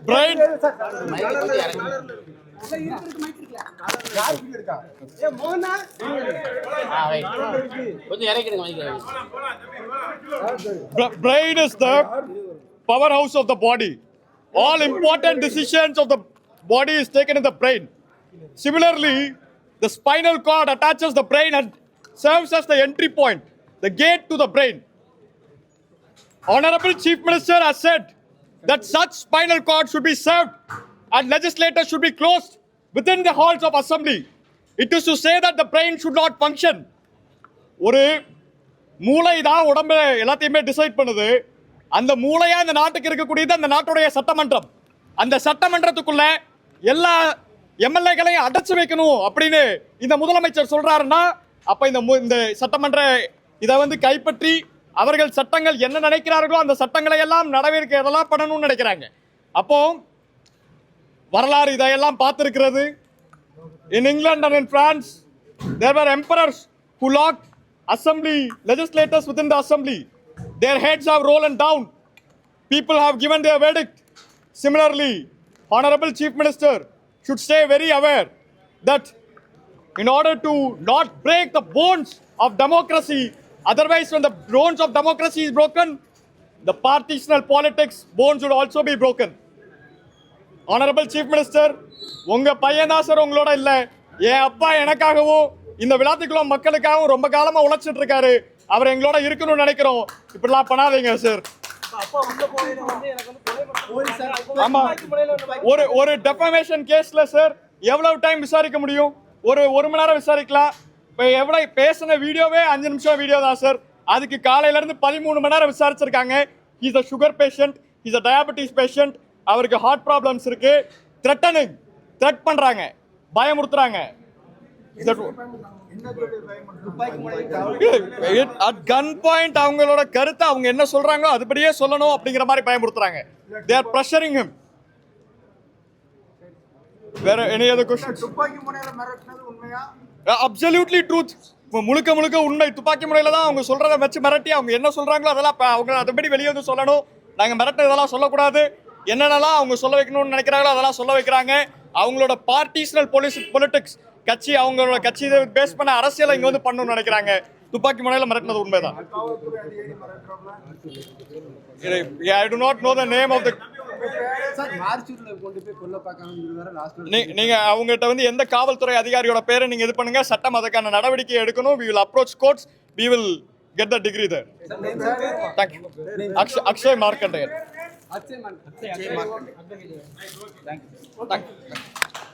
brain brain is the powerhouse of the body. All important decisions of the body is taken in the brain. Similarly, the spinal cord attaches the brain and serves as the entry point, the gate to the brain. Honorable Chief Minister has said that such spinal cord should be served and legislators should be closed within the halls of assembly. It is to say that the brain should not function. ஒரு மூளை தான் உடம்பு எல்லாத்தையுமே decide பண்ணுது. அந்த மூளையா இந்த நாட்டுக்கு இருக்கக்கூடியது அந்த நாட்டுடைய சட்டமன்றம். அந்த சட்டமன்றத்துக்குள்ள எல்லா எம்எல்ஏக்களையும் அடைச்சு வைக்கணும் அப்படின்னு இந்த முதலமைச்சர் சொல்றாருன்னா அப்ப இந்த சட்டமன்ற இதை வந்து கைப்பற்றி அவர்கள் சட்டங்கள் என்ன நினைக்கிறார்களோ அந்த சட்டங்களை எல்லாம் நடவடிக்கை எதெல்லாம் பண்ணணும்னு நினைக்கிறாங்க. அப்போ வரலாறு இதையெல்லாம் பார்த்திருக்கிறது. In England and in France, there were emperors who locked assembly legislators within the assembly. Their heads have rolled down. People have given their verdict. Similarly, Honorable Chief Minister should stay very aware that in order to not break the bones of democracy, otherwise when the bones of democracy is broken, the partitional politics bones would also be broken. Honorable Chief Minister, உங்க பையன் தான் sir உங்களோட இல்ல, என் அப்பா எனக்காகவும் இந்த விழாத்துக்குள்ள மக்களுக்காகவும் ரொம்ப காலமா உழைச்சிட்டு இருக்காரு. அவர் எங்களோட இருக்கணும்னு நினைக்கிறோம். இப்படிலாம் பண்ணாதீங்க சார். ஆமா, ஒரு டெஃபமேஷன் கேஸ்ல சார் எவ்வளவு டைம் விசாரிக்க முடியும்? ஒரு மணி நேரம் விசாரிக்கலாம். இப்போ எவ்வளவு பேசின வீடியோவே 5 நிமிஷம் வீடியோ தான் சார். அதுக்கு காலையில இருந்து 13 மணி நேரம் விசாரிச்சிருக்காங்க. Is a sugar patient, is a diabetes patient, அவருக்கு ஹார்ட் ப்ராப்ளம்ஸ் இருக்கு. த்ரெட் பண்றாங்க, பயமுறுத்துறாங்க. At gunpoint அவங்களோட கருத்தை அவங்க என்ன சொல்றாங்களோ அதுபடியே சொல்லணும் அப்படிங்கிற மாதிரி பயமுறுத்துறாங்க. They are pressuring him. வேற any other questions? துப்பாக்கி முனையில மிரட்டினது உண்மையா? Absolutely truth. முழுக்க உண்மை. துப்பாக்கி முனையில தான் அவங்க சொல்றதை வச்சு மிரட்டி அவங்க என்ன சொல்றாங்களோ அதெல்லாம் அவங்க அதுபடி வெளியே வந்து சொல்லணும். நாங்க மிரட்டினதெல்லாம் சொல்லக்கூடாது. என்னென்னலாம் அவங்க சொல்ல வைக்கணும்னு நினைக்கிறாங்களோ அதெல்லாம் சொல்ல வைக்கிறாங்க. அவங்களோட பார்ட்டிஷனல் பொலிட்டிக்ஸ் கட்சி, அவங்களோட கட்சி பேஸ் பண்ண அரசியலை இங்க வந்து பண்ணணும்னு நினைக்கிறாங்க. துப்பாக்கி முனையில மிரட்டினது உண்மைதான். I do not know the name of the. நீங்க அவங்ககிட்ட வந்து எந்த காவல்துறை அதிகாரியோட பேரை நீங்க இது பண்ணுங்க, சட்டம் அதுக்கான நடவடிக்கை எடுக்கணும். We will approach courts. We will get the degree there. Thank you. Akshay Markandeyan. Thank you.